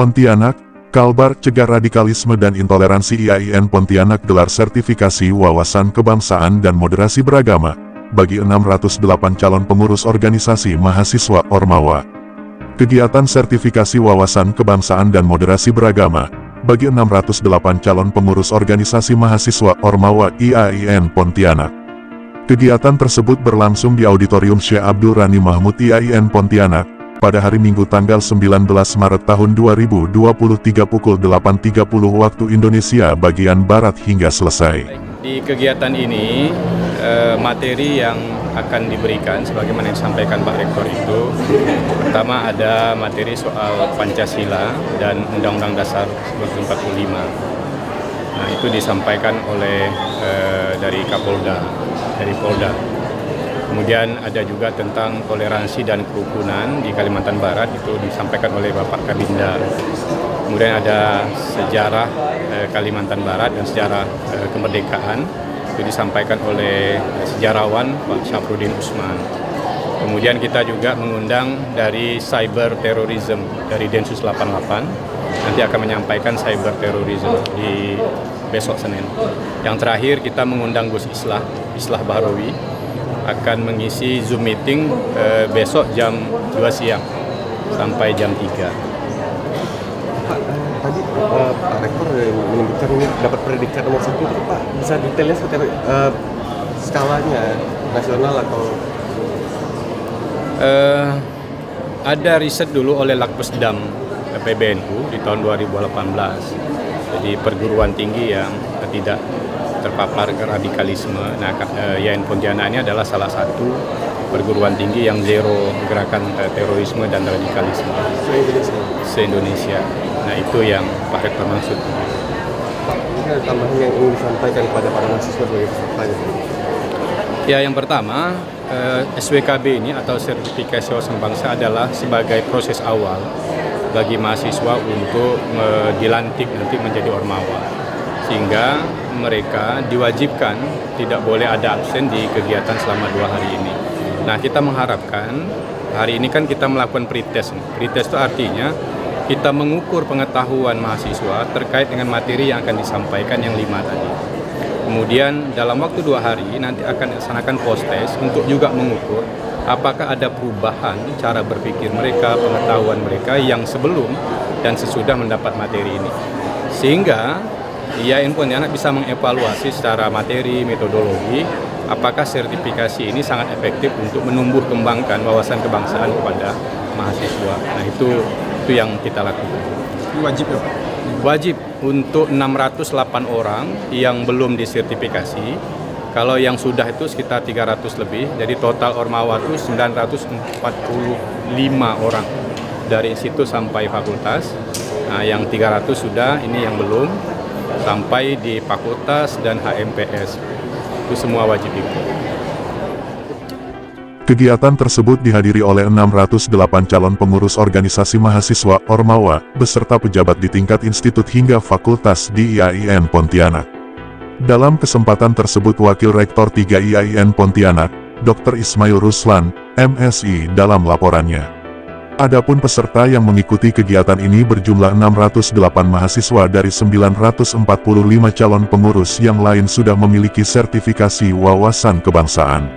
Pontianak, Kalbar Cegah Radikalisme dan Intoleransi IAIN Pontianak gelar sertifikasi wawasan kebangsaan dan moderasi beragama bagi 608 calon pengurus organisasi mahasiswa Ormawa. Kegiatan sertifikasi wawasan kebangsaan dan moderasi beragama bagi 608 calon pengurus organisasi mahasiswa Ormawa IAIN Pontianak. Kegiatan tersebut berlangsung di Auditorium Syekh Abdul Rani Mahmud IAIN Pontianak pada hari Minggu tanggal 19 Maret tahun 2023 pukul 8.30 waktu Indonesia bagian Barat hingga selesai. Di kegiatan ini, materi yang akan diberikan sebagaimana yang disampaikan Pak Rektor itu, pertama ada materi soal Pancasila dan Undang-Undang Dasar 1945. Nah, itu disampaikan oleh dari Kapolda, dari Polda. Kemudian ada juga tentang toleransi dan kerukunan di Kalimantan Barat, itu disampaikan oleh Bapak Kabinda. Kemudian ada sejarah Kalimantan Barat dan sejarah kemerdekaan, itu disampaikan oleh sejarawan Pak Syafruddin Usman. Kemudian kita juga mengundang dari cyber terrorism dari Densus 88, nanti akan menyampaikan cyber terrorism di besok Senin. Yang terakhir kita mengundang Gus Islah Bahrawi, akan mengisi Zoom meeting besok jam 2 siang sampai jam 3. Pak, tadi Pak Rektor menyebutkan ini dapat predikat nomor 1 itu Pak, bisa detailnya seperti skalanya, nasional atau? Ada riset dulu oleh Lakpesdam PBNU di tahun 2018. Jadi perguruan tinggi yang tidak terpapar ke radikalisme. Nah, IAIN Pontianak ini adalah salah satu perguruan tinggi yang zero gerakan terorisme dan radikalisme se-Indonesia. Nah, itu yang Pak Rektor maksud. Pak, ini ada tambahan yang ingin disampaikan kepada para mahasiswa sebagai pesertanya? Ya, yang pertama, SWKB ini atau sertifikasi wawasan bangsa adalah sebagai proses awal bagi mahasiswa untuk dilantik nanti menjadi Ormawa, sehingga mereka diwajibkan tidak boleh ada absen di kegiatan selama 2 hari ini. Nah, kita mengharapkan hari ini kan kita melakukan pretest. Pretest itu artinya kita mengukur pengetahuan mahasiswa terkait dengan materi yang akan disampaikan yang 5 tadi. Kemudian dalam waktu 2 hari nanti akan dilaksanakan post-test untuk juga mengukur apakah ada perubahan cara berpikir mereka, pengetahuan mereka yang sebelum dan sesudah mendapat materi ini. Sehingga IAIN Pontianak bisa mengevaluasi secara materi, metodologi, apakah sertifikasi ini sangat efektif untuk menumbuh kembangkan wawasan kebangsaan kepada mahasiswa. Nah, itu yang kita lakukan. Wajib ya Pak? Wajib untuk 608 orang yang belum disertifikasi. Kalau yang sudah itu sekitar 300 lebih, jadi total Ormawa itu 945 orang dari institut sampai fakultas. Nah, yang 300 sudah, ini yang belum, sampai di fakultas dan HMPS. Itu semua wajib ikut. Kegiatan tersebut dihadiri oleh 608 calon pengurus organisasi mahasiswa Ormawa, beserta pejabat di tingkat institut hingga fakultas di IAIN Pontianak. Dalam kesempatan tersebut Wakil Rektor 3 IAIN Pontianak, Dr. Ismail Ruslan, MSI dalam laporannya. Adapun peserta yang mengikuti kegiatan ini berjumlah 608 mahasiswa dari 945 calon pengurus yang lain sudah memiliki sertifikasi wawasan kebangsaan.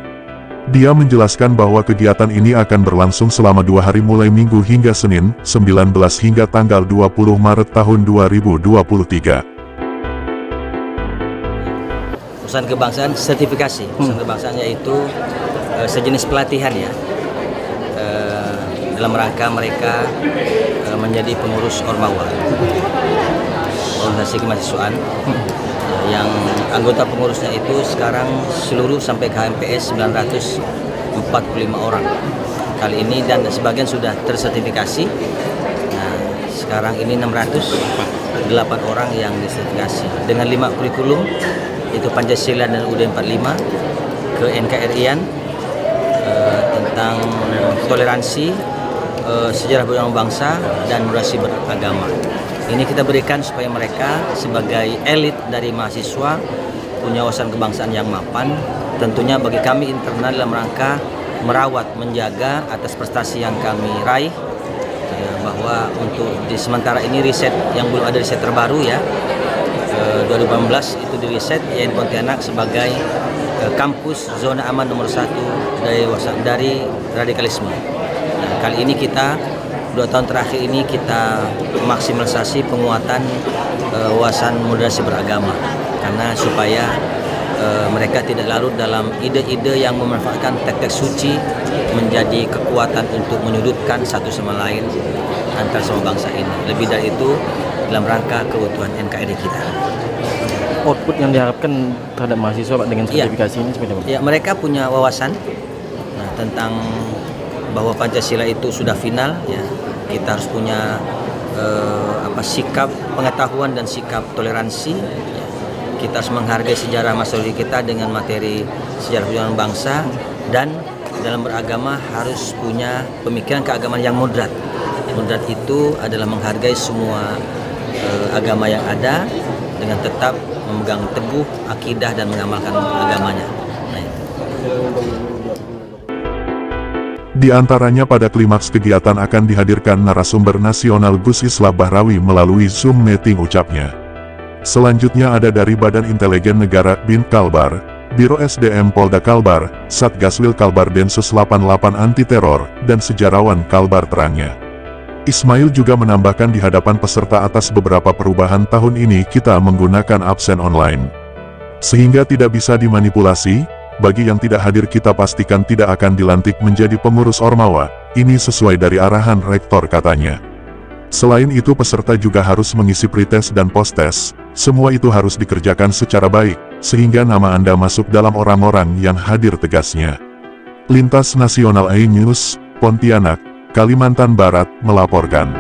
Dia menjelaskan bahwa kegiatan ini akan berlangsung selama 2 hari mulai Minggu hingga Senin, 19 hingga tanggal 20 Maret tahun 2023. Wawasan kebangsaan sertifikasi, wawasan kebangsaan yaitu sejenis pelatihan ya, dalam rangka mereka menjadi pengurus Ormawa, organisasi kemahasiswaan, yang anggota pengurusnya itu sekarang seluruh sampai ke HMPS 945 orang kali ini, dan sebagian sudah tersertifikasi. Nah, sekarang ini 608 orang yang disertifikasi dengan 5 kurikulum, yaitu Pancasila dan UUD 45, ke NKRI-an, tentang toleransi, sejarah budaya bangsa, dan moderasi beragama. Ini kita berikan supaya mereka sebagai elit dari mahasiswa punya wawasan kebangsaan yang mapan. Tentunya bagi kami internal dalam rangka merawat, menjaga atas prestasi yang kami raih, bahwa untuk di sementara ini riset yang belum ada riset terbaru ya, 2018 itu di riset IAIN Pontianak sebagai kampus zona aman nomor 1 dari radikalisme. Nah, kali ini kita 2 tahun terakhir ini kita maksimalisasi penguatan wawasan moderasi beragama karena supaya mereka tidak larut dalam ide-ide yang memanfaatkan teks-teks suci menjadi kekuatan untuk menyudutkan satu sama lain antara semua bangsa ini. Lebih dari itu dalam rangka keutuhan NKRI kita. Output yang diharapkan terhadap mahasiswa Pak dengan sertifikasi ini seperti apa? Ya, mereka punya wawasan tentang bahwa Pancasila itu sudah final ya. Kita harus punya sikap pengetahuan dan sikap toleransi ya. Kita harus menghargai sejarah masa lalu kita dengan materi sejarah perjuangan bangsa, dan dalam beragama harus punya pemikiran keagamaan yang moderat. Moderat itu adalah menghargai semua agama yang ada dengan tetap memegang teguh akidah dan mengamalkan agamanya. Di antaranya pada klimaks kegiatan akan dihadirkan narasumber nasional Gus Islah Bahrawi melalui Zoom meeting ucapnya. Selanjutnya ada dari Badan Intelijen Negara BIN Kalbar, Biro SDM Polda Kalbar, Satgaswil Kalbar Densus 88 Anti Teror, dan sejarawan Kalbar terangnya. Ismail juga menambahkan di hadapan peserta atas beberapa perubahan tahun ini kita menggunakan absen online. Sehingga tidak bisa dimanipulasi, bagi yang tidak hadir kita pastikan tidak akan dilantik menjadi pengurus Ormawa, ini sesuai dari arahan rektor katanya. Selain itu peserta juga harus mengisi pretest dan posttest, semua itu harus dikerjakan secara baik, sehingga nama Anda masuk dalam orang-orang yang hadir tegasnya. Lintas Nasional iNews, Pontianak, Kalimantan Barat, melaporkan.